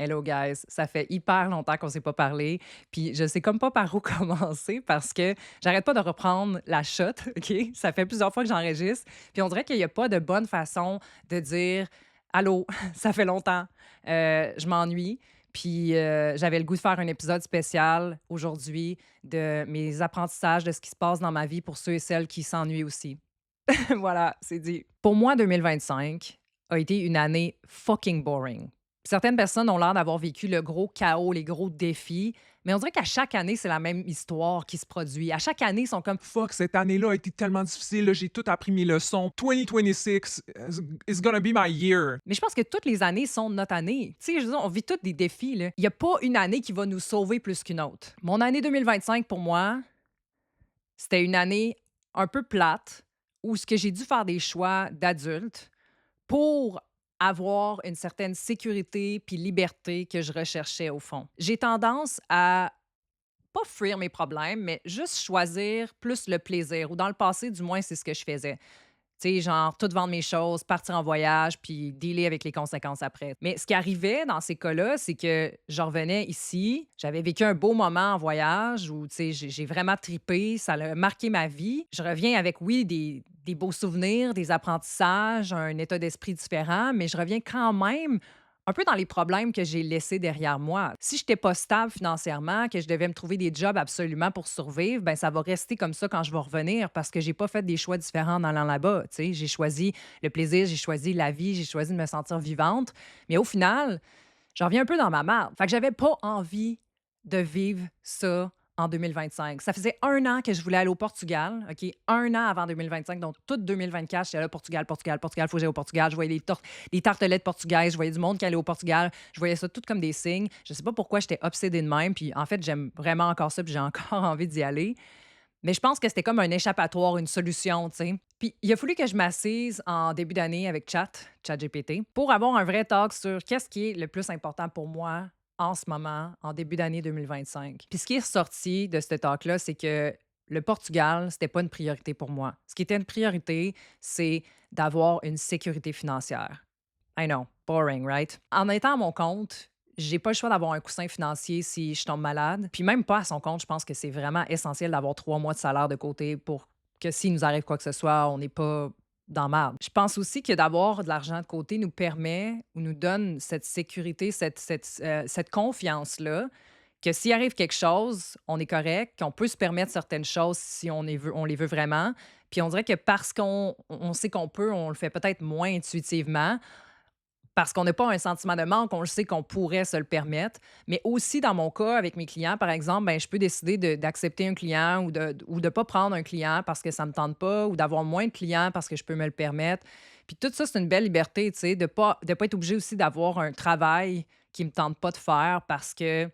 Hello guys, ça fait hyper longtemps qu'on s'est pas parlé, puis je sais comme pas par où commencer parce que j'arrête pas de reprendre la shot, OK? Ça fait plusieurs fois que j'enregistre, puis on dirait qu'il y a pas de bonne façon de dire: «Allô, ça fait longtemps, je m'ennuie». Puis, j'avais le goût de faire un épisode spécial aujourd'hui de mes apprentissages, de ce qui se passe dans ma vie pour ceux et celles qui s'ennuient aussi. Voilà, c'est dit. Pour moi, 2025 a été une année fucking boring. Certaines personnes ont l'air d'avoir vécu le gros chaos, les gros défis, mais on dirait qu'à chaque année, c'est la même histoire qui se produit. À chaque année, ils sont comme Fuck, cette année-là a été tellement difficile, là, j'ai tout appris mes leçons. 2026 is gonna be my year. mais je pense que toutes les années sont notre année. Tu sais, je veux dire, on vit toutes des défis, là. Il n'y a pas une année qui va nous sauver plus qu'une autre. Mon année 2025, pour moi, c'était une année un peu plate où ce que j'ai dû faire des choix d'adulte pour avoir une certaine sécurité puis liberté que je recherchais au fond. J'ai tendance à pas fuir mes problèmes, mais juste choisir plus le plaisir ou dans le passé, du moins, c'est ce que je faisais. Tu sais, genre, tout vendre mes choses, partir en voyage, puis dealer avec les conséquences après. Mais ce qui arrivait dans ces cas-là, c'est que je revenais ici, j'avais vécu un beau moment en voyage où, tu sais, j'ai vraiment tripé, ça a marqué ma vie. Je reviens avec, oui, des beaux souvenirs, des apprentissages, un état d'esprit différent, mais je reviens quand même un peu dans les problèmes que j'ai laissés derrière moi. Si je n'étais pas stable financièrement, que je devais me trouver des jobs absolument pour survivre, ben ça va rester comme ça quand je vais revenir parce que j'ai pas fait des choix différents en allant là-bas. Tu sais, j'ai choisi le plaisir, j'ai choisi la vie, j'ai choisi de me sentir vivante. Mais au final, j'en reviens un peu dans ma marde. Fait que j'avais pas envie de vivre ça en 2025. Ça faisait 1 an que je voulais aller au Portugal, OK? 1 an avant 2025, donc tout 2024, j'étais là, Portugal, Portugal, Portugal, faut que j'aille au Portugal. Je voyais des tartelettes portugaises, je voyais du monde qui allait au Portugal. Je voyais ça tout comme des signes. Je sais pas pourquoi j'étais obsédée de même, puis en fait, j'aime vraiment encore ça, puis j'ai encore envie d'y aller. Mais je pense que c'était comme un échappatoire, une solution, tu sais. Puis il a fallu que je m'assise en début d'année avec ChatGPT, pour avoir un vrai talk sur qu'est-ce qui est le plus important pour moi en ce moment, en début d'année 2025. Puis ce qui est ressorti de ce talk-là, c'est que le Portugal, c'était pas une priorité pour moi. Ce qui était une priorité, c'est d'avoir une sécurité financière. I know, boring, right? En étant à mon compte, j'ai pas le choix d'avoir un coussin financier si je tombe malade. Puis même pas à son compte, je pense que c'est vraiment essentiel d'avoir 3 mois de salaire de côté pour que s'il nous arrive quoi que ce soit, on n'est pas dans marde. Je pense aussi que d'avoir de l'argent de côté nous permet ou nous donne cette sécurité, cette confiance-là, que s'il arrive quelque chose, on est correct, qu'on peut se permettre certaines choses si on les veut vraiment. Puis on dirait que parce qu'on sait qu'on peut, on le fait peut-être moins intuitivement, parce qu'on n'a pas un sentiment de manque, on le sait qu'on pourrait se le permettre. Mais aussi, dans mon cas, avec mes clients, par exemple, ben, je peux décider d'accepter un client ou de pas prendre un client parce que ça ne me tente pas ou d'avoir moins de clients parce que je peux me le permettre. Puis tout ça, c'est une belle liberté, tu sais, de pas être obligé aussi d'avoir un travail qui ne me tente pas de faire parce que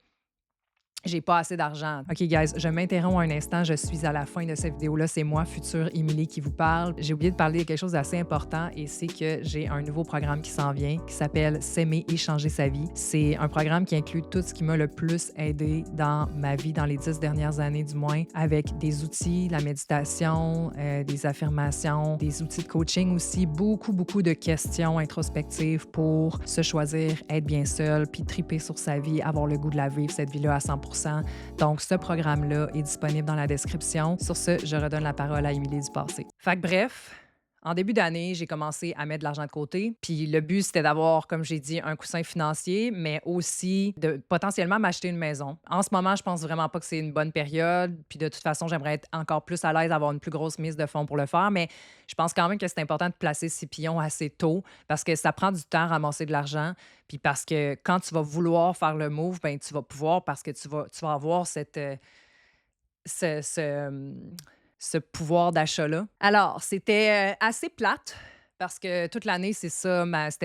j'ai pas assez d'argent. OK, guys, je m'interromps un instant. Je suis à la fin de cette vidéo-là. C'est moi, future Émilie, qui vous parle. J'ai oublié de parler de quelque chose d'assez important et c'est que j'ai un nouveau programme qui s'en vient qui s'appelle S'aimer et changer sa vie. C'est un programme qui inclut tout ce qui m'a le plus aidé dans ma vie, dans les 10 dernières années du moins, avec des outils, la méditation, des affirmations, des outils de coaching aussi, beaucoup, beaucoup de questions introspectives pour se choisir, être bien seul, puis triper sur sa vie, avoir le goût de la vivre, cette vie-là à 100%. Donc, ce programme-là est disponible dans la description. Sur ce, je redonne la parole à Émilie du passé. Fait que bref, en début d'année, j'ai commencé à mettre de l'argent de côté. Puis le but, c'était d'avoir, comme j'ai dit, un coussin financier, mais aussi de potentiellement m'acheter une maison. En ce moment, je pense vraiment pas que c'est une bonne période. Puis de toute façon, j'aimerais être encore plus à l'aise, avoir une plus grosse mise de fonds pour le faire. Mais je pense quand même que c'est important de placer ses pions assez tôt parce que ça prend du temps à ramasser de l'argent. Puis parce que quand tu vas vouloir faire le move, ben tu vas pouvoir parce que tu vas avoir ce, ce, ce pouvoir d'achat-là. Alors, c'était assez plate parce que toute l'année, c'était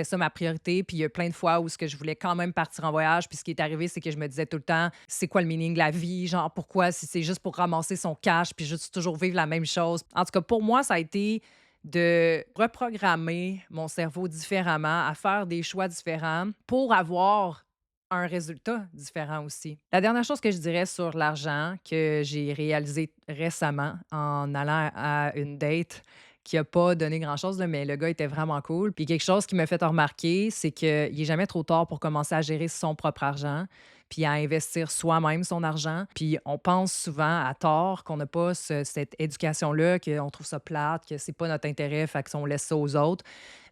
ça ma priorité. Puis il y a plein de fois où ce que je voulais quand même partir en voyage. Puis ce qui est arrivé, c'est que je me disais tout le temps, c'est quoi le meaning de la vie? Genre, pourquoi si c'est juste pour ramasser son cash puis juste toujours vivre la même chose? En tout cas, pour moi, ça a été de reprogrammer mon cerveau différemment, à faire des choix différents pour avoir un résultat différent aussi. La dernière chose que je dirais sur l'argent que j'ai réalisé récemment en allant à une date qui a pas donné grand-chose, là, mais le gars était vraiment cool. Puis quelque chose qui m'a fait remarquer, c'est qu'il est jamais trop tard pour commencer à gérer son propre argent, puis à investir soi-même son argent. Puis on pense souvent à tort qu'on n'a pas cette éducation-là, qu'on trouve ça plate, que c'est pas notre intérêt, fait qu'on laisse ça aux autres.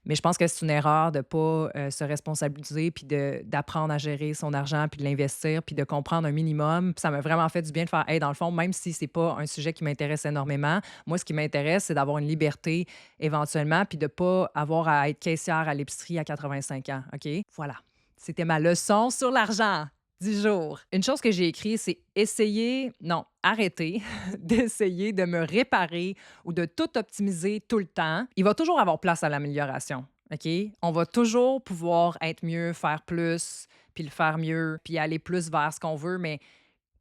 Mais je pense que c'est une erreur de ne pas se responsabiliser puis d'apprendre à gérer son argent puis de l'investir puis de comprendre un minimum. Puis ça m'a vraiment fait du bien de faire, hey, dans le fond, même si c'est pas un sujet qui m'intéresse énormément, moi, ce qui m'intéresse, c'est d'avoir une liberté éventuellement puis de ne pas avoir à être caissière à l'épicerie à 85 ans. OK? Voilà. C'était ma leçon sur l'argent du jour. Une chose que j'ai écrit, c'est essayer, non, arrêter d'essayer de me réparer ou de tout optimiser tout le temps. Il va toujours avoir place à l'amélioration. OK? On va toujours pouvoir être mieux, faire plus, puis le faire mieux, puis aller plus vers ce qu'on veut, mais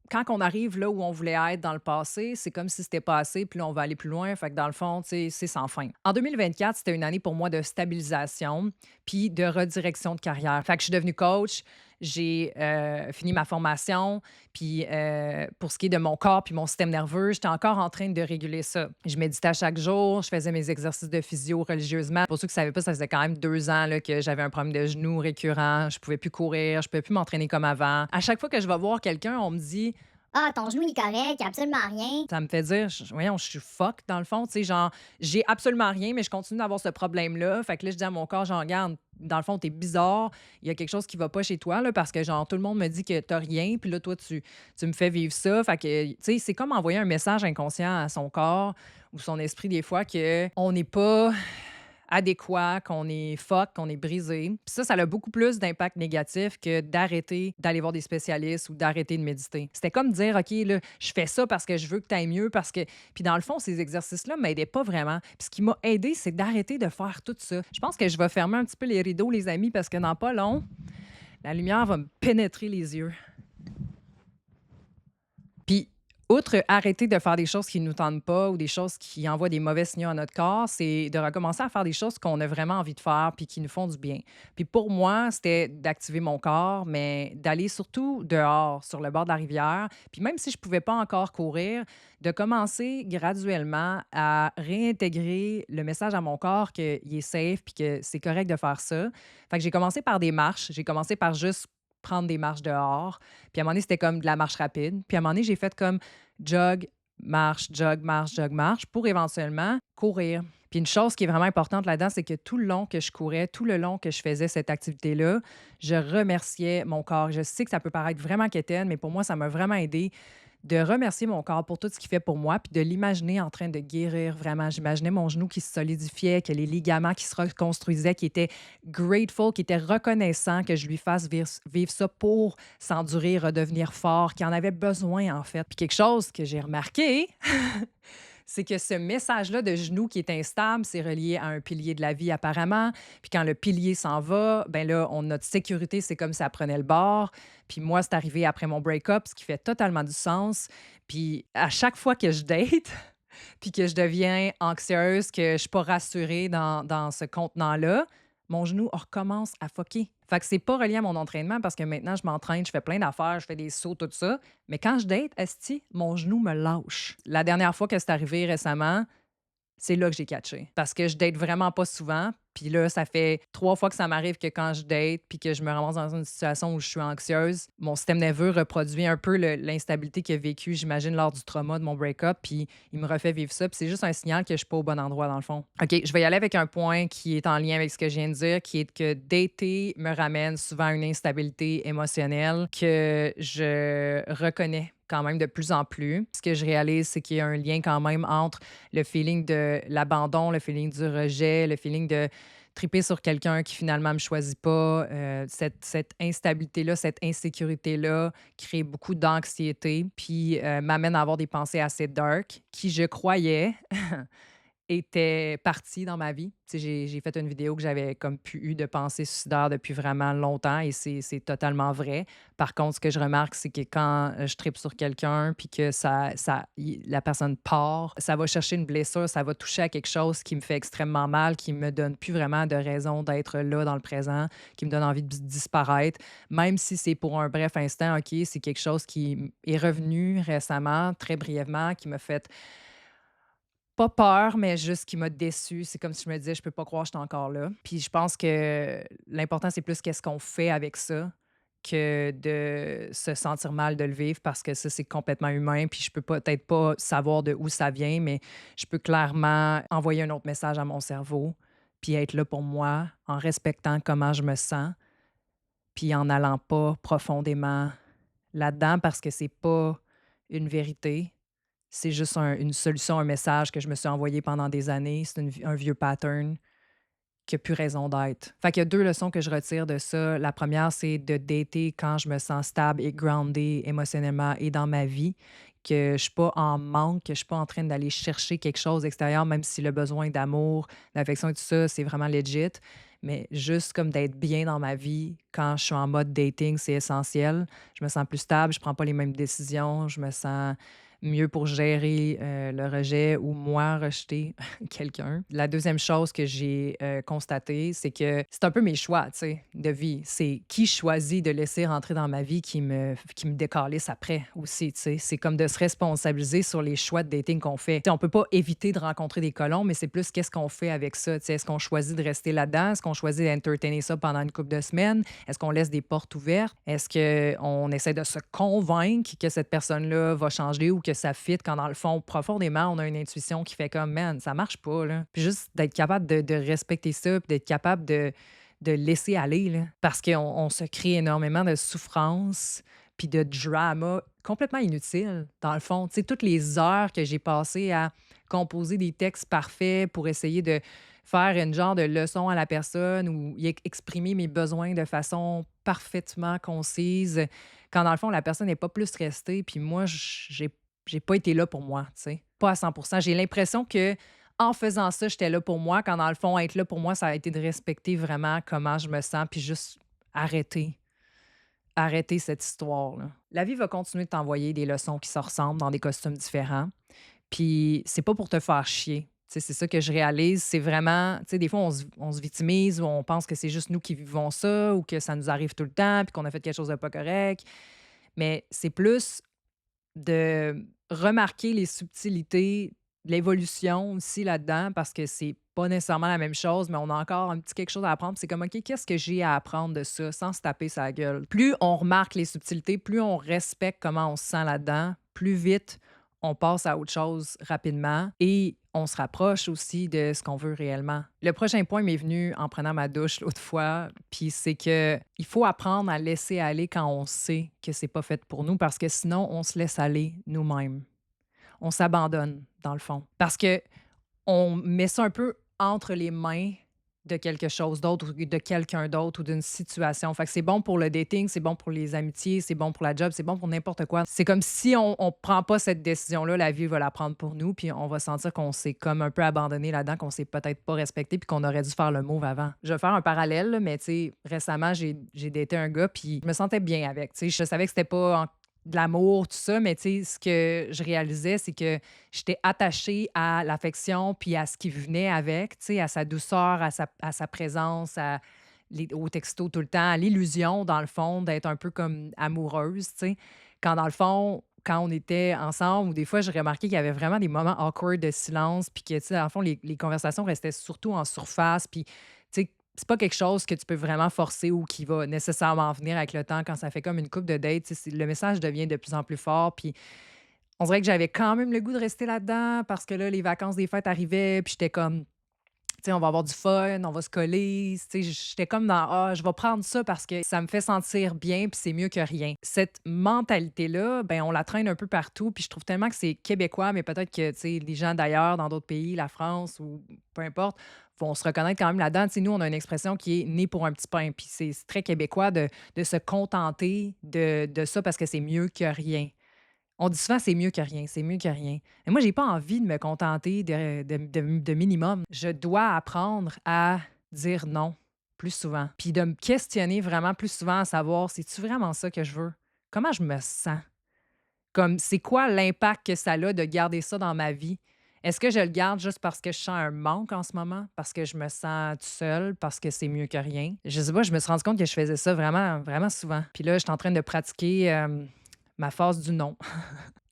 quand on arrive là où on voulait être dans le passé, c'est comme si c'était pas assez, puis là, on va aller plus loin. Fait que dans le fond, tu sais, c'est sans fin. En 2024, c'était une année pour moi de stabilisation puis de redirection de carrière. Fait que je suis devenue coach, j'ai fini ma formation, puis pour ce qui est de mon corps puis mon système nerveux, j'étais encore en train de réguler ça. Je méditais à chaque jour, je faisais mes exercices de physio religieusement. Pour ceux qui ne savaient pas, ça faisait quand même 2 ans là, que j'avais un problème de genou récurrent. Je pouvais plus courir, je pouvais plus m'entraîner comme avant. À chaque fois que je vais voir quelqu'un, on me dit Ah, ton genou il est correct, y a absolument rien. ça me fait dire, voyons, je suis fuck dans le fond, tu sais, genre, j'ai absolument rien, mais je continue d'avoir ce problème-là. Fait que là, je dis à mon corps, genre, regarde, dans le fond, t'es bizarre, il y a quelque chose qui va pas chez toi, là, parce que, genre, tout le monde me dit que t'as rien, puis là, toi, tu me fais vivre ça. Fait que, tu sais, c'est comme envoyer un message inconscient à son corps ou son esprit, des fois, que on n'est pas adéquat, qu'on est fuck, qu'on est brisé. Puis ça a beaucoup plus d'impact négatif que d'arrêter d'aller voir des spécialistes ou d'arrêter de méditer. C'était comme dire, OK, là, je fais ça parce que je veux que tu ailles mieux, parce que... Puis dans le fond, ces exercices-là ne m'aidaient pas vraiment. Puis ce qui m'a aidé, c'est d'arrêter de faire tout ça. Je pense que je vais fermer un petit peu les rideaux, les amis, parce que dans pas long, la lumière va me pénétrer les yeux. Puis, outre arrêter de faire des choses qui ne nous tentent pas ou des choses qui envoient des mauvais signaux à notre corps, c'est de recommencer à faire des choses qu'on a vraiment envie de faire puis qui nous font du bien. Puis pour moi, c'était d'activer mon corps, mais d'aller surtout dehors, sur le bord de la rivière. Puis même si je ne pouvais pas encore courir, de commencer graduellement à réintégrer le message à mon corps qu'il est safe puis que c'est correct de faire ça. Fait que j'ai commencé par des marches. J'ai commencé par juste prendre des marches dehors. Puis à un moment donné, c'était comme de la marche rapide. Puis à un moment donné, j'ai fait comme jog, marche pour éventuellement courir. Puis une chose qui est vraiment importante là-dedans, c'est que tout le long que je courais, tout le long que je faisais cette activité-là, je remerciais mon corps. Je sais que ça peut paraître vraiment quétaine, mais pour moi, ça m'a vraiment aidé de remercier mon corps pour tout ce qu'il fait pour moi, puis de l'imaginer en train de guérir vraiment. J'imaginais mon genou qui se solidifiait, que les ligaments qui se reconstruisaient, qui étaient grateful, qui étaient reconnaissants que je lui fasse vivre ça pour s'endurer, redevenir fort, qui en avait besoin en fait. Puis quelque chose que j'ai remarqué, c'est que ce message-là de genou qui est instable, c'est relié à un pilier de la vie apparemment. Puis quand le pilier s'en va, ben là, notre sécurité, c'est comme ça prenait le bord. Puis moi, c'est arrivé après mon break-up, ce qui fait totalement du sens. Puis à chaque fois que je date, puis que je deviens anxieuse, que je suis pas rassurée dans ce contenant-là, mon genou recommence à fucker. Fait que c'est pas relié à mon entraînement parce que maintenant, je m'entraîne, je fais plein d'affaires, je fais des sauts, tout ça. Mais quand je date, esti, mon genou me lâche. La dernière fois que c'est arrivé récemment, c'est là que j'ai catché. Parce que je date vraiment pas souvent. Puis là, ça fait 3 fois que ça m'arrive que quand je date puis que je me ramasse dans une situation où je suis anxieuse, mon système nerveux reproduit un peu l'instabilité qu'il a vécue, j'imagine, lors du trauma de mon break-up. Puis il me refait vivre ça. Puis c'est juste un signal que je suis pas au bon endroit, dans le fond. OK, je vais y aller avec un point qui est en lien avec ce que je viens de dire, qui est que dater me ramène souvent à une instabilité émotionnelle que je reconnais quand même de plus en plus. Ce que je réalise, c'est qu'il y a un lien quand même entre le feeling de l'abandon, le feeling du rejet, le feeling de triper sur quelqu'un qui finalement me choisit pas. Cette instabilité-là, cette insécurité-là crée beaucoup d'anxiété, puis m'amène à avoir des pensées assez dark qui, je croyais, était partie dans ma vie. Tu sais, j'ai fait une vidéo que j'avais comme pu eu de pensées suicidaires depuis vraiment longtemps et c'est totalement vrai. Par contre, ce que je remarque, c'est que quand je tripe sur quelqu'un puis que la personne part, ça va chercher une blessure, ça va toucher à quelque chose qui me fait extrêmement mal, qui me donne plus vraiment de raison d'être là dans le présent, qui me donne envie de disparaître. Même si c'est pour un bref instant, OK, c'est quelque chose qui est revenu récemment, très brièvement, qui m'a fait Pas peur, mais juste qui m'a déçue. C'est comme si je me disais: «Je peux pas croire que je suis encore là». Puis je pense que l'important, c'est plus qu'est-ce qu'on fait avec ça que de se sentir mal de le vivre parce que ça, c'est complètement humain. Puis je peux peut-être pas savoir de où ça vient, mais je peux clairement envoyer un autre message à mon cerveau, puis être là pour moi en respectant comment je me sens, puis en allant pas profondément là-dedans parce que c'est pas une vérité. C'est juste une solution, un message que je me suis envoyé pendant des années. C'est un vieux pattern qui a plus raison d'être. Fait qu'il y a 2 leçons que je retire de ça. La première, c'est de dater quand je me sens stable et grounded émotionnellement et dans ma vie, que je suis pas en manque, que je suis pas en train d'aller chercher quelque chose extérieur, même si le besoin d'amour, d'affection et tout ça, c'est vraiment legit. Mais juste comme d'être bien dans ma vie quand je suis en mode dating, c'est essentiel. Je me sens plus stable, je prends pas les mêmes décisions, je me sens mieux pour gérer, le rejet ou moi rejeter quelqu'un. La deuxième chose que j'ai, constatée, c'est que c'est un peu mes choix, tu sais, de vie. C'est qui je choisis de laisser rentrer dans ma vie qui me décalisse après aussi, tu sais. C'est comme de se responsabiliser sur les choix de dating qu'on fait. Tu sais, on peut pas éviter de rencontrer des colons, mais c'est plus qu'est-ce qu'on fait avec ça, tu sais. Est-ce qu'on choisit de rester là-dedans? Est-ce qu'on choisit d'entertainer ça pendant une couple de semaines? Est-ce qu'on laisse des portes ouvertes? Est-ce qu'on essaie de se convaincre que cette personne-là va changer ou que ça fit quand, dans le fond, profondément, on a une intuition qui fait comme, man, ça marche pas, là. Puis juste d'être capable de respecter ça, puis d'être capable de laisser aller, là. Parce qu'on se crée énormément de souffrance, puis de drama complètement inutile, dans le fond. Tu sais, toutes les heures que j'ai passées à composer des textes parfaits pour essayer de faire une genre de leçon à la personne ou exprimer mes besoins de façon parfaitement concise, quand dans le fond, la personne n'est pas plus restée, puis moi, j'ai pas été là pour moi, tu sais, pas à 100. J'ai l'impression que en faisant ça, j'étais là pour moi, quand dans le fond, être là pour moi, ça a été de respecter vraiment comment je me sens, puis juste arrêter, arrêter cette histoire-là. La vie va continuer de t'envoyer des leçons qui se ressemblent dans des costumes différents. Puis c'est pas pour te faire chier. Tu sais, c'est ça que je réalise. C'est vraiment, tu sais, des fois, on se victimise ou on pense que c'est juste nous qui vivons ça ou que ça nous arrive tout le temps puis qu'on a fait quelque chose de pas correct. Mais c'est plus de remarquer les subtilités, l'évolution aussi là-dedans parce que c'est pas nécessairement la même chose, mais on a encore un petit quelque chose à apprendre. Puis c'est comme, OK, qu'est-ce que j'ai à apprendre de ça sans se taper sa gueule? Plus on remarque les subtilités, plus on respecte comment on se sent là-dedans, plus vite on passe à autre chose rapidement et on se rapproche aussi de ce qu'on veut réellement. Le prochain point m'est venu en prenant ma douche l'autre fois, puis c'est que il faut apprendre à laisser aller quand on sait que c'est pas fait pour nous parce que sinon on se laisse aller nous-mêmes. On s'abandonne dans le fond parce que on met ça un peu entre les mains de quelque chose d'autre ou de quelqu'un d'autre ou d'une situation. Fait que c'est bon pour le dating, c'est bon pour les amitiés, c'est bon pour la job, c'est bon pour n'importe quoi. C'est comme si on prend pas cette décision-là, la vie va la prendre pour nous, puis on va sentir qu'on s'est comme un peu abandonné là-dedans, qu'on s'est peut-être pas respecté, puis qu'on aurait dû faire le move avant. Je vais faire un parallèle, là, mais tu sais, récemment, j'ai daté un gars, puis je me sentais bien avec. Tu sais, je savais que c'était pas de l'amour, tout ça, mais tu sais, ce que je réalisais, c'est que j'étais attachée à l'affection puis à ce qui venait avec, tu sais, à sa douceur, à sa présence, au texto tout le temps, à l'illusion, dans le fond, d'être un peu comme amoureuse, tu sais. Quand dans le fond, quand on était ensemble, ou des fois, j'ai remarqué qu'il y avait vraiment des moments awkward de silence, puis que, tu sais, dans le fond, les conversations restaient surtout en surface, puis, tu sais, c'est pas quelque chose que tu peux vraiment forcer ou qui va nécessairement venir avec le temps quand ça fait comme une couple de dates. Tu sais, le message devient de plus en plus fort. Puis on dirait que j'avais quand même le goût de rester là-dedans parce que là, les vacances des fêtes arrivaient. Puis j'étais comme, tu sais, on va avoir du fun, on va se coller. Tu sais, j'étais comme dans, ah, je vais prendre ça parce que ça me fait sentir bien, puis c'est mieux que rien. Cette mentalité-là, ben, on la traîne un peu partout, puis je trouve tellement que c'est québécois, mais peut-être que, tu sais, les gens d'ailleurs, dans d'autres pays, la France ou peu importe, vont se reconnaître quand même là-dedans. Tu sais, nous, on a une expression qui est né pour un petit pain, puis c'est très québécois de se contenter de ça parce que c'est mieux que rien. On dit souvent: «C'est mieux que rien, c'est mieux que rien». Mais moi, j'ai pas envie de me contenter de minimum. Je dois apprendre à dire non plus souvent, puis de me questionner vraiment plus souvent à savoir: «C'est-tu vraiment ça que je veux? Comment je me sens? Comme, c'est quoi l'impact que ça a de garder ça dans ma vie? Est-ce que je le garde juste parce que je sens un manque en ce moment? Parce que je me sens toute seule? Parce que c'est mieux que rien?» Je sais pas, je me suis rendu compte que je faisais ça vraiment, vraiment souvent. Puis là, je suis en train de pratiquer, ma phase du non.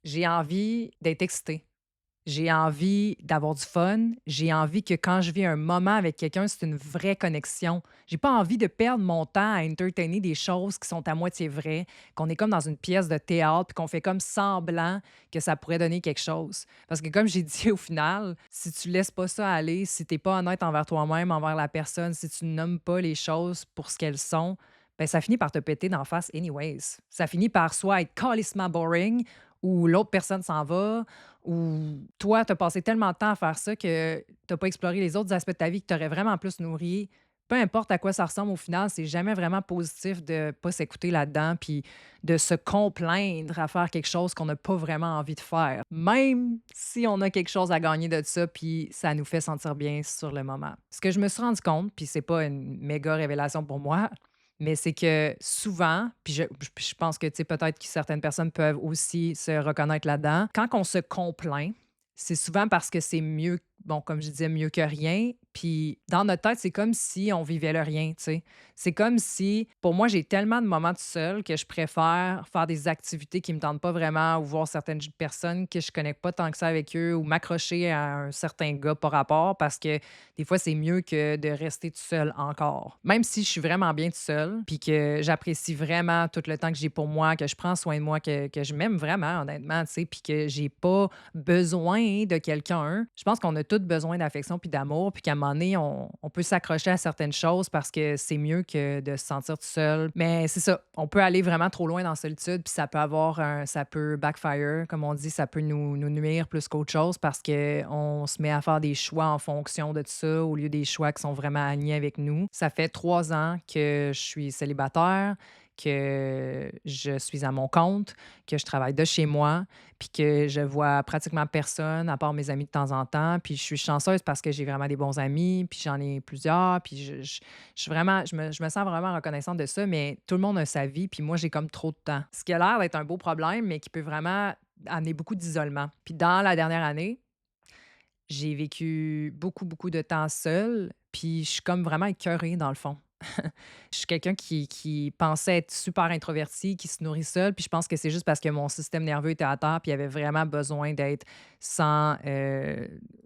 J'ai envie d'être excitée. J'ai envie d'avoir du fun. J'ai envie que quand je vis un moment avec quelqu'un, c'est une vraie connexion. J'ai pas envie de perdre mon temps à entertainer des choses qui sont à moitié vraies, qu'on est comme dans une pièce de théâtre, puis qu'on fait comme semblant que ça pourrait donner quelque chose. Parce que comme j'ai dit au final, si tu laisses pas ça aller, si t'es pas honnête envers toi-même, envers la personne, si tu nommes pas les choses pour ce qu'elles sont, ben ça finit par te péter d'en face anyways. Ça finit par soit être calissement boring ou l'autre personne s'en va ou toi, tu as passé tellement de temps à faire ça que tu as pas exploré les autres aspects de ta vie que tu aurais vraiment plus nourri. Peu importe à quoi ça ressemble au final, c'est jamais vraiment positif de pas s'écouter là-dedans puis de se complaindre à faire quelque chose qu'on n'a pas vraiment envie de faire. Même si on a quelque chose à gagner de ça puis ça nous fait sentir bien sur le moment. Ce que je me suis rendu compte, puis c'est pas une méga révélation pour moi, mais c'est que souvent, puis je pense que, tu sais, peut-être que certaines personnes peuvent aussi se reconnaître là-dedans. Quand on se complaint, c'est souvent parce que c'est mieux, bon, comme je disais, mieux que rien. Puis dans notre tête, c'est comme si on vivait le rien, tu sais. C'est comme si, pour moi, j'ai tellement de moments tout seul que je préfère faire des activités qui me tentent pas vraiment ou voir certaines personnes que je connais pas tant que ça avec eux ou m'accrocher à un certain gars par rapport parce que des fois, c'est mieux que de rester tout seul encore. Même si je suis vraiment bien tout seul, puis que j'apprécie vraiment tout le temps que j'ai pour moi, que je prends soin de moi, que je m'aime vraiment, honnêtement, tu sais, puis que j'ai pas besoin de quelqu'un. Je pense qu'on a tous besoin d'affection puis d'amour, puis qu'à un moment donné, on peut s'accrocher à certaines choses parce que c'est mieux que de se sentir tout seul. Mais c'est ça, on peut aller vraiment trop loin dans la solitude, puis ça peut ça peut backfire, comme on dit, ça peut nous nuire plus qu'autre chose parce qu'on se met à faire des choix en fonction de ça au lieu des choix qui sont vraiment alignés avec nous. Ça fait 3 ans que je suis célibataire, que je suis à mon compte, que je travaille de chez moi, puis que je vois pratiquement personne à part mes amis de temps en temps. Puis je suis chanceuse parce que j'ai vraiment des bons amis, puis j'en ai plusieurs, puis je suis vraiment, je me sens vraiment reconnaissante de ça, mais tout le monde a sa vie, puis moi, j'ai comme trop de temps. Ce qui a l'air d'être un beau problème, mais qui peut vraiment amener beaucoup d'isolement. Puis dans la dernière année, j'ai vécu beaucoup, beaucoup de temps seule, puis je suis comme vraiment écœurée dans le fond. Je suis quelqu'un qui pensait être super introverti, qui se nourrit seul, puis je pense que c'est juste parce que mon système nerveux était à terre, puis il avait vraiment besoin d'être sans,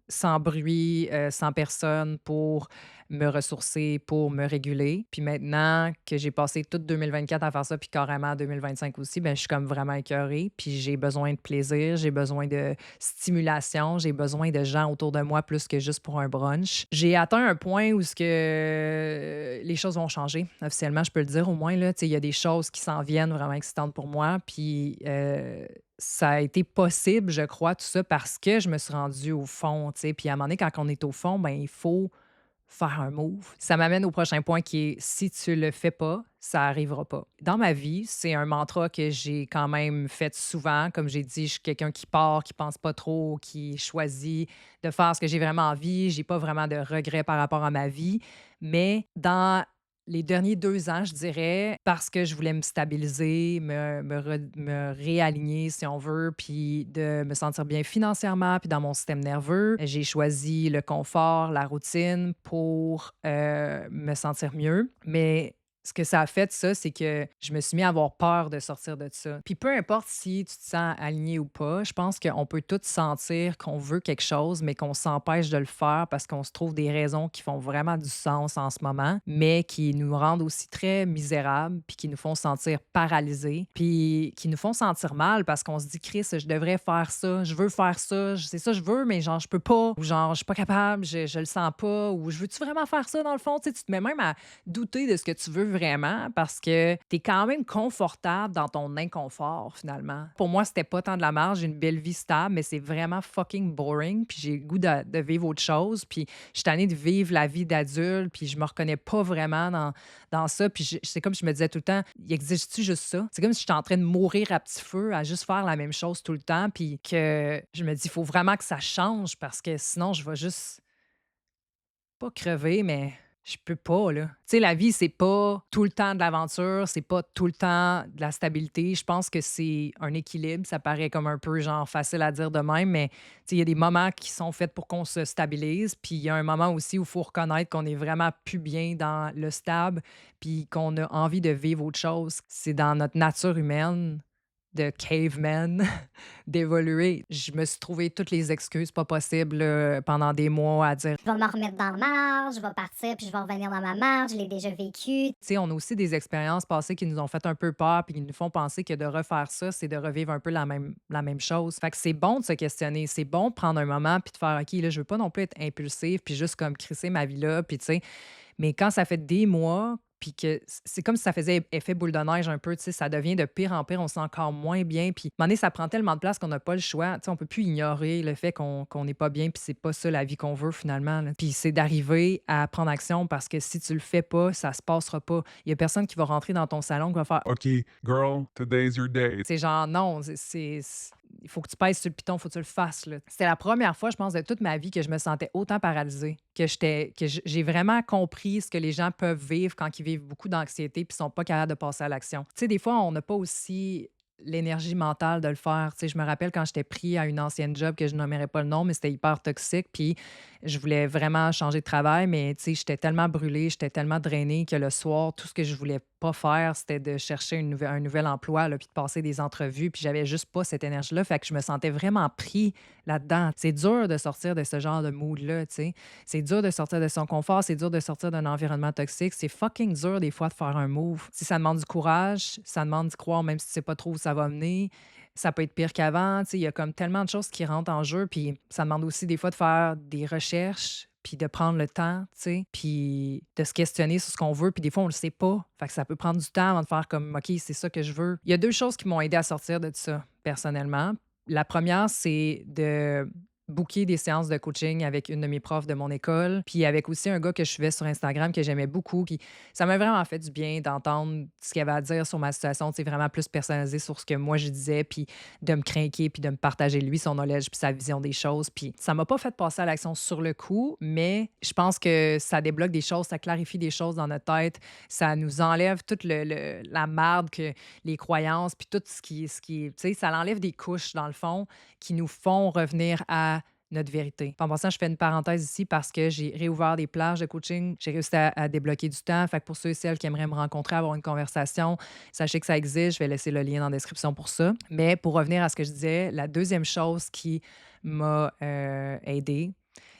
sans bruit, sans personne pour me ressourcer, pour me réguler. Puis maintenant que j'ai passé toute 2024 à faire ça, puis carrément 2025 aussi, ben je suis comme vraiment écœurée, puis j'ai besoin de plaisir, j'ai besoin de stimulation, j'ai besoin de gens autour de moi plus que juste pour un brunch. J'ai atteint un point où ce que les choses vont changer. Officiellement, je peux le dire au moins là, tu sais, il y a des choses qui s'en viennent vraiment excitantes pour moi, puis ça a été possible, je crois, tout ça parce que je me suis rendue au fond, tu sais. Puis à un moment donné, quand on est au fond, ben il faut faire un move. Ça m'amène au prochain point qui est si tu le fais pas, ça arrivera pas. Dans ma vie, c'est un mantra que j'ai quand même fait souvent. Comme j'ai dit, je suis quelqu'un qui part, qui pense pas trop, qui choisit de faire ce que j'ai vraiment envie. J'ai pas vraiment de regrets par rapport à ma vie. Mais dans les derniers 2 ans, je dirais, parce que je voulais me stabiliser, me réaligner, si on veut, puis de me sentir bien financièrement, puis dans mon système nerveux. J'ai choisi le confort, la routine pour me sentir mieux. Mais ce que ça a fait, ça, c'est que je me suis mis à avoir peur de sortir de ça. Puis peu importe si tu te sens aligné ou pas, je pense qu'on peut tous sentir qu'on veut quelque chose, mais qu'on s'empêche de le faire parce qu'on se trouve des raisons qui font vraiment du sens en ce moment, mais qui nous rendent aussi très misérables, puis qui nous font sentir paralysés, puis qui nous font sentir mal parce qu'on se dit, Chris, je devrais faire ça, je veux faire ça, c'est ça, je veux, mais genre, je peux pas, ou genre, je suis pas capable, je le sens pas, ou je veux-tu vraiment faire ça dans le fond? Tu sais, tu te mets même à douter de ce que tu veux vraiment parce que tu es quand même confortable dans ton inconfort finalement. Pour moi, c'était pas tant de la marge, j'ai une belle vie stable, mais c'est vraiment fucking boring, puis j'ai le goût de vivre autre chose, puis je suis tannée de vivre la vie d'adulte, puis je me reconnais pas vraiment dans ça, puis c'est comme je me disais tout le temps, il existe-tu juste ça? C'est comme si j'étais en train de mourir à petit feu, à juste faire la même chose tout le temps, puis que je me dis, il faut vraiment que ça change parce que sinon, je vais juste pas crever, mais je peux pas, là. Tu sais, la vie, c'est pas tout le temps de l'aventure, c'est pas tout le temps de la stabilité. Je pense que c'est un équilibre. Ça paraît comme un peu, genre, facile à dire de même, mais tu sais, il y a des moments qui sont faits pour qu'on se stabilise, puis il y a un moment aussi où il faut reconnaître qu'on est vraiment plus bien dans le stable, puis qu'on a envie de vivre autre chose. C'est dans notre nature humaine de caveman d'évoluer. Je me suis trouvé toutes les excuses pas possibles pendant des mois à dire, Je vais me remettre dans la marge, je vais partir puis je vais revenir dans ma marge, je l'ai déjà vécu. tu sais, on a aussi des expériences passées qui nous ont fait un peu peur puis qui nous font penser que de refaire ça, c'est de revivre un peu la même chose. Fait que c'est bon de se questionner, c'est bon de prendre un moment puis de faire, OK, là, je veux pas non plus être impulsif puis juste comme crisser ma vie là, puis tu sais, mais quand ça fait des mois, puis que c'est comme si ça faisait effet boule de neige un peu, tu sais, ça devient de pire en pire, on se sent encore moins bien. Puis, à un moment donné, ça prend tellement de place qu'on n'a pas le choix. Tu sais, on peut plus ignorer le fait qu'on n'est pas bien, puis c'est pas ça la vie qu'on veut finalement, là. Puis c'est d'arriver à prendre action parce que si tu le fais pas, ça se passera pas. Il y a personne qui va rentrer dans ton salon qui va faire, OK, girl, today's your day. c'est genre, non, il faut que tu pèses sur le piton, il faut que tu le fasses, là. C'était la première fois, je pense, de toute ma vie que je me sentais autant paralysée, j'ai vraiment compris ce que les gens peuvent vivre quand ils vivent beaucoup d'anxiété puis sont pas capables de passer à l'action. Tu sais, des fois, on n'a pas aussi l'énergie mentale de le faire. Tu sais, je me rappelle quand j'étais pris à une ancienne job que je nommerai pas le nom, mais c'était hyper toxique, puis je voulais vraiment changer de travail, mais tu sais, j'étais tellement brûlée, j'étais tellement drainée que le soir, tout ce que je voulais pas faire, c'était de chercher un nouvel emploi, là, puis de passer des entrevues, puis j'avais juste pas cette énergie-là, fait que je me sentais vraiment pris là-dedans. C'est dur de sortir de ce genre de mood-là, tu sais. C'est dur de sortir de son confort, c'est dur de sortir d'un environnement toxique. C'est fucking dur des fois de faire un move. Si ça demande du courage, ça demande d'y croire même si tu sais pas trop où ça va mener. Ça peut être pire qu'avant. Tu sais, il y a comme tellement de choses qui rentrent en jeu. Puis ça demande aussi des fois de faire des recherches, puis de prendre le temps, tu sais, puis de se questionner sur ce qu'on veut. Puis des fois, on le sait pas. Fait que ça peut prendre du temps avant de faire comme, OK, c'est ça que je veux. Il y a deux choses qui m'ont aidé à sortir de ça, personnellement. La première, c'est de booker des séances de coaching avec une de mes profs de mon école, puis avec aussi un gars que je suivais sur Instagram que j'aimais beaucoup. Puis ça m'a vraiment fait du bien d'entendre ce qu'il avait à dire sur ma situation, c'est vraiment plus personnalisé sur ce que moi je disais, puis de me craquer, puis de me partager lui, son knowledge, puis sa vision des choses. Puis ça m'a pas fait passer à l'action sur le coup, mais je pense que ça débloque des choses, ça clarifie des choses dans notre tête, ça nous enlève toute la marde, que les croyances, puis tout tu sais, ça enlève des couches dans le fond qui nous font revenir à notre vérité. En passant, je fais une parenthèse ici parce que j'ai réouvert des plages de coaching. J'ai réussi à débloquer du temps. Fait que pour ceux et celles qui aimeraient me rencontrer, avoir une conversation, sachez que ça existe. Je vais laisser le lien dans la description pour ça. Mais pour revenir à ce que je disais, la deuxième chose qui m'a aidée,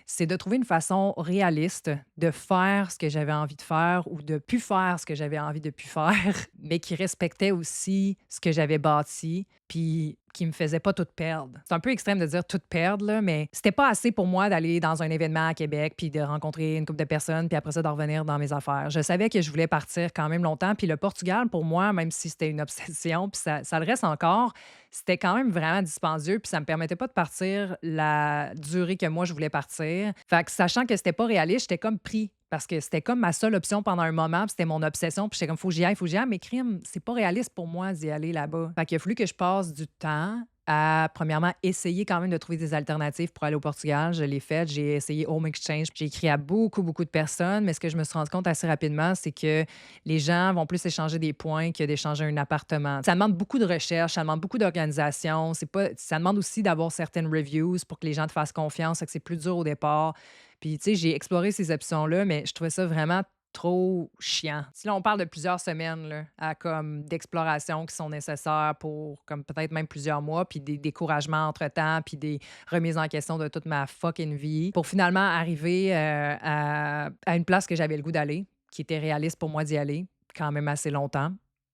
c'est de trouver une façon réaliste de faire ce que j'avais envie de faire ou de plus faire ce que j'avais envie de plus faire, mais qui respectait aussi ce que j'avais bâti, puis qui me faisait pas tout perdre. C'est un peu extrême de dire tout perdre, là, mais c'était pas assez pour moi d'aller dans un événement à Québec, puis de rencontrer une couple de personnes, puis après ça, d'en revenir dans mes affaires. Je savais que je voulais partir quand même longtemps, puis le Portugal, pour moi, même si c'était une obsession, puis ça le reste encore, c'était quand même vraiment dispendieux, puis ça me permettait pas de partir la durée que moi, je voulais partir. Fait que sachant que c'était pas réaliste, j'étais comme pris. Parce que c'était comme ma seule option pendant un moment, puis c'était mon obsession, puis j'étais comme, faut que j'y aille, mais crime, c'est pas réaliste pour moi d'y aller là-bas. Fait qu'il a fallu que je passe du temps à, premièrement, essayer quand même de trouver des alternatives pour aller au Portugal. Je l'ai fait, j'ai essayé Home Exchange, j'ai écrit à beaucoup, beaucoup de personnes, mais ce que je me suis rendu compte assez rapidement, c'est que les gens vont plus échanger des points que d'échanger un appartement. Ça demande beaucoup de recherche, ça demande beaucoup d'organisation, ça demande aussi d'avoir certaines reviews pour que les gens te fassent confiance, fait que c'est plus dur au départ. Puis, tu sais, j'ai exploré ces options-là, mais je trouvais ça vraiment trop chiant. Si là, on parle de plusieurs semaines là, à comme d'exploration qui sont nécessaires pour comme peut-être même plusieurs mois, puis des découragements entre-temps, puis des remises en question de toute ma fucking vie, pour finalement arriver à une place que j'avais le goût d'aller, qui était réaliste pour moi d'y aller, quand même assez longtemps.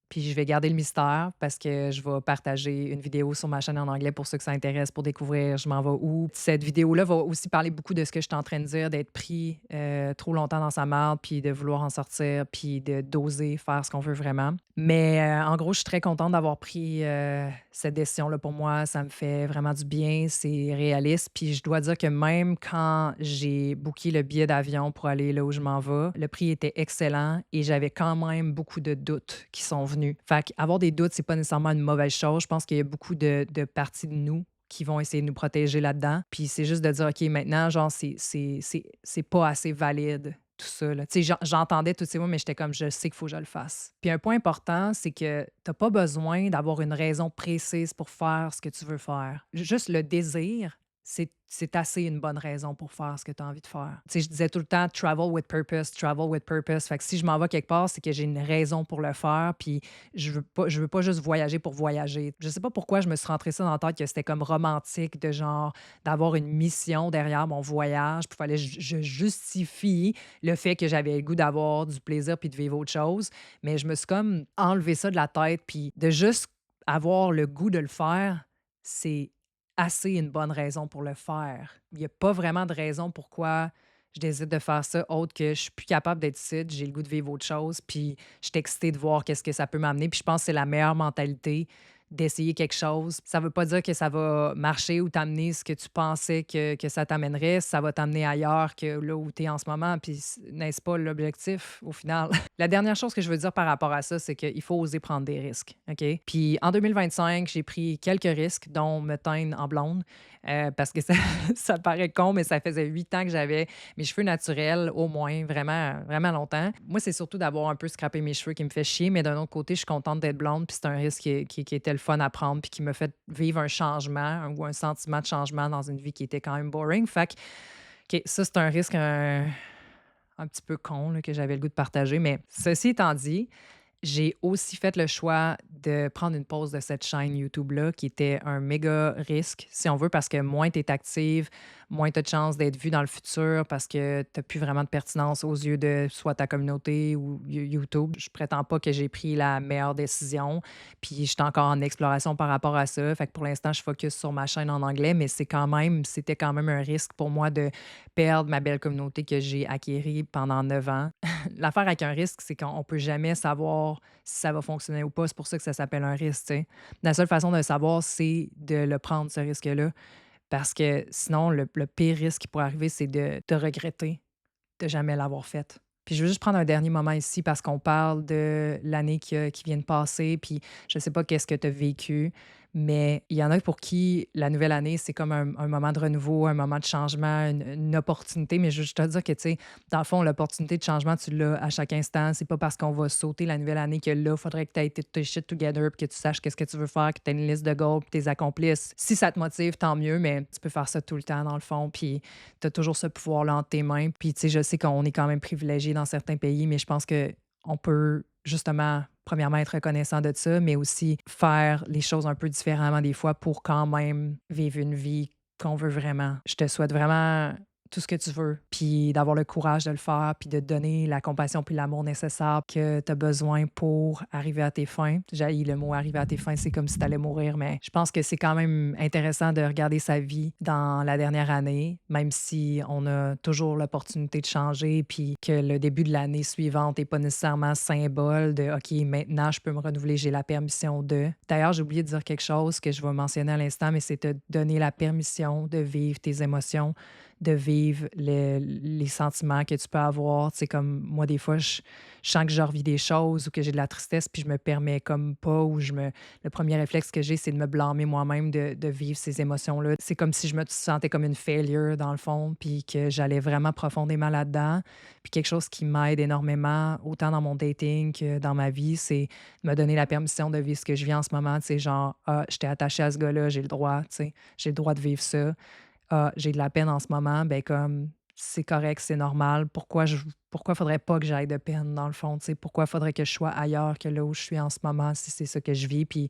Puis je vais garder le mystère parce que je vais partager une vidéo sur ma chaîne en anglais pour ceux que ça intéresse pour découvrir je m'en vais où. Cette vidéo-là va aussi parler beaucoup de ce que je suis en train de dire, d'être pris trop longtemps dans sa merde, puis de vouloir en sortir, puis d'oser faire ce qu'on veut vraiment. Mais en gros, je suis très contente d'avoir pris cette décision-là pour moi. Ça me fait vraiment du bien, c'est réaliste. Puis je dois dire que même quand j'ai booké le billet d'avion pour aller là où je m'en vais, le prix était excellent et j'avais quand même beaucoup de doutes qui sont venus. Fait qu'avoir des doutes, c'est pas nécessairement une mauvaise chose. Je pense qu'il y a beaucoup de parties de nous qui vont essayer de nous protéger là-dedans. Puis c'est juste de dire, OK, maintenant, genre, c'est pas assez valide, tout ça, là. Tu sais, j'entendais tous ces mots, mais j'étais comme, je sais qu'il faut que je le fasse. Puis un point important, c'est que t'as pas besoin d'avoir une raison précise pour faire ce que tu veux faire. Juste le désir, c'est assez une bonne raison pour faire ce que tu as envie de faire. Tu sais, je disais tout le temps travel with purpose, travel with purpose. Fait que si je m'en vais quelque part, c'est que j'ai une raison pour le faire, puis je veux pas juste voyager pour voyager. Je sais pas pourquoi je me suis rentré ça dans la tête que c'était comme romantique de genre d'avoir une mission derrière mon voyage, puis il fallait que je justifie le fait que j'avais le goût d'avoir du plaisir puis de vivre autre chose. Mais je me suis comme enlevé ça de la tête, puis de juste avoir le goût de le faire, c'est assez une bonne raison pour le faire. Il y a pas vraiment de raison pourquoi je décide de faire ça autre que je suis plus capable d'être ici, j'ai le goût de vivre autre chose, puis je suis excitée de voir qu'est-ce que ça peut m'amener, puis je pense que c'est la meilleure mentalité d'essayer quelque chose. Ça veut pas dire que ça va marcher ou t'amener ce que tu pensais que ça t'amènerait. Ça va t'amener ailleurs que là où tu es en ce moment. Puis n'est-ce pas l'objectif au final? La dernière chose que je veux dire par rapport à ça, c'est qu'il faut oser prendre des risques. OK? Puis en 2025, j'ai pris quelques risques, dont me teindre en blonde. Parce que ça, ça paraît con, mais ça faisait 8 ans que j'avais mes cheveux naturels, au moins, vraiment, vraiment longtemps. Moi, c'est surtout d'avoir un peu scrappé mes cheveux qui me fait chier, mais d'un autre côté, je suis contente d'être blonde, puis c'est un risque qui était le fun à prendre, puis qui m'a fait vivre un changement ou un sentiment de changement dans une vie qui était quand même boring. Fait que, OK, ça, c'est un risque un petit peu con là, que j'avais le goût de partager. Mais ceci étant dit, j'ai aussi fait le choix de prendre une pause de cette chaîne YouTube-là, qui était un méga risque, si on veut, parce que moins tu es active, moins tu as de chances d'être vue dans le futur parce que tu n'as plus vraiment de pertinence aux yeux de soit ta communauté ou YouTube. Je prétends pas que j'ai pris la meilleure décision, puis je suis encore en exploration par rapport à ça. Fait que pour l'instant, je focus sur ma chaîne en anglais, mais c'était quand même un risque pour moi de perdre ma belle communauté que j'ai acquérie pendant 9 ans. L'affaire avec un risque, c'est qu'on peut jamais savoir si ça va fonctionner ou pas. C'est pour ça que ça s'appelle un risque, tu sais. La seule façon de le savoir, c'est de le prendre, ce risque-là. Parce que sinon, le pire risque qui pourrait arriver, c'est de te regretter de jamais l'avoir fait. Puis je veux juste prendre un dernier moment ici parce qu'on parle de l'année qui vient de passer, puis je sais pas qu'est-ce que tu as vécu, mais il y en a pour qui la nouvelle année, c'est comme un moment de renouveau, un moment de changement, une opportunité. Mais je veux juste te dire que, tu sais, dans le fond, l'opportunité de changement, tu l'as à chaque instant. C'est pas parce qu'on va sauter la nouvelle année que là, il faudrait que tu aies été tes shit together, puis que tu saches qu'est-ce que tu veux faire, que tu aies une liste de goals, puis tu les accomplisses. Si ça te motive, tant mieux, mais tu peux faire ça tout le temps, dans le fond. Puis tu as toujours ce pouvoir-là entre tes mains. Puis, tu sais, je sais qu'on est quand même privilégié dans certains pays, mais je pense que on peut justement, premièrement, être reconnaissant de ça, mais aussi faire les choses un peu différemment des fois pour quand même vivre une vie qu'on veut vraiment. Je te souhaite vraiment tout ce que tu veux, puis d'avoir le courage de le faire, puis de te donner la compassion puis l'amour nécessaire que tu as besoin pour arriver à tes fins. J'ai le mot arriver à tes fins, c'est comme si tu allais mourir, mais je pense que c'est quand même intéressant de regarder sa vie dans la dernière année, même si on a toujours l'opportunité de changer, puis que le début de l'année suivante n'est pas nécessairement symbole de OK, maintenant je peux me renouveler, j'ai la permission de. D'ailleurs, j'ai oublié de dire quelque chose que je vais mentionner à l'instant, mais c'est te donner la permission de vivre tes émotions, de vivre les sentiments que tu peux avoir. Tu sais, comme moi, des fois, je sens que je revis des choses ou que j'ai de la tristesse, puis je me permets comme pas, le premier réflexe que j'ai, c'est de me blâmer moi-même de vivre ces émotions-là. C'est comme si je me sentais comme une failure, dans le fond, puis que j'allais vraiment profondément là-dedans. Puis quelque chose qui m'aide énormément, autant dans mon dating que dans ma vie, c'est de me donner la permission de vivre ce que je vis en ce moment. Tu sais, genre, ah, j'étais attachée à ce gars-là, j'ai le droit, tu sais, j'ai le droit de vivre ça. Ah, j'ai de la peine en ce moment, ben comme c'est correct, c'est normal. Pourquoi faudrait pas que j'aille de peine dans le fond, tu sais? Pourquoi faudrait que je sois ailleurs que là où je suis en ce moment si c'est ça que je vis? Puis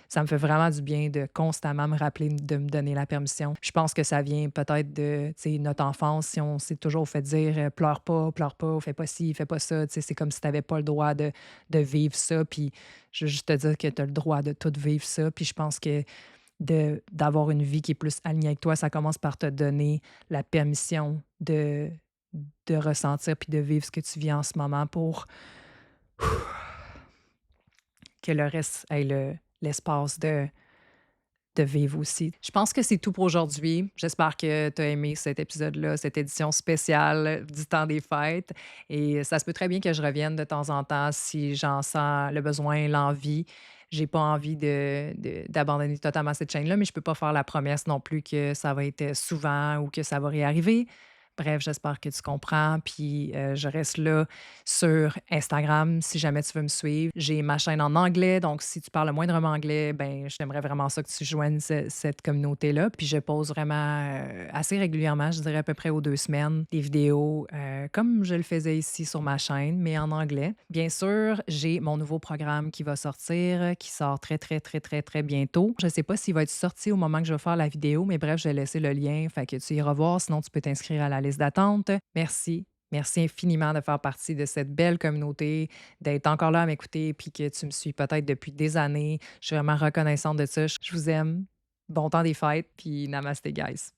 ça me fait vraiment du bien de constamment me rappeler de me donner la permission. Je pense que ça vient peut-être de, tu sais, notre enfance, si on s'est toujours fait dire pleure pas, fais pas ci, fais pas ça, tu sais, c'est comme si tu n'avais pas le droit de vivre ça. Puis je veux juste te dire que tu as le droit de tout vivre ça. Puis je pense que d'avoir une vie qui est plus alignée avec toi, ça commence par te donner la permission de ressentir puis de vivre ce que tu vis en ce moment pour que le reste ait l'espace de vivre aussi. Je pense que c'est tout pour aujourd'hui. J'espère que tu as aimé cet épisode-là, cette édition spéciale du temps des fêtes. Et ça se peut très bien que je revienne de temps en temps si j'en sens le besoin, l'envie. J'ai pas envie d'abandonner totalement cette chaîne-là, mais je peux pas faire la promesse non plus que ça va être souvent ou que ça va réarriver. Bref, j'espère que tu comprends. Puis je reste là sur Instagram si jamais tu veux me suivre. J'ai ma chaîne en anglais, donc si tu parles moindrement anglais, ben j'aimerais vraiment ça que tu joignes cette communauté-là. Puis je pose vraiment assez régulièrement, je dirais à peu près aux 2 semaines, des vidéos comme je le faisais ici sur ma chaîne, mais en anglais. Bien sûr, j'ai mon nouveau programme qui va sortir, qui sort très, très, très, très, très bientôt. Je ne sais pas s'il va être sorti au moment que je vais faire la vidéo, mais bref, je vais laisser le lien, fait que tu iras voir, sinon tu peux t'inscrire à la liste d'attente. Merci. Merci infiniment de faire partie de cette belle communauté, d'être encore là à m'écouter, puis que tu me suis peut-être depuis des années. Je suis vraiment reconnaissante de ça. Je vous aime. Bon temps des fêtes, puis namaste, guys.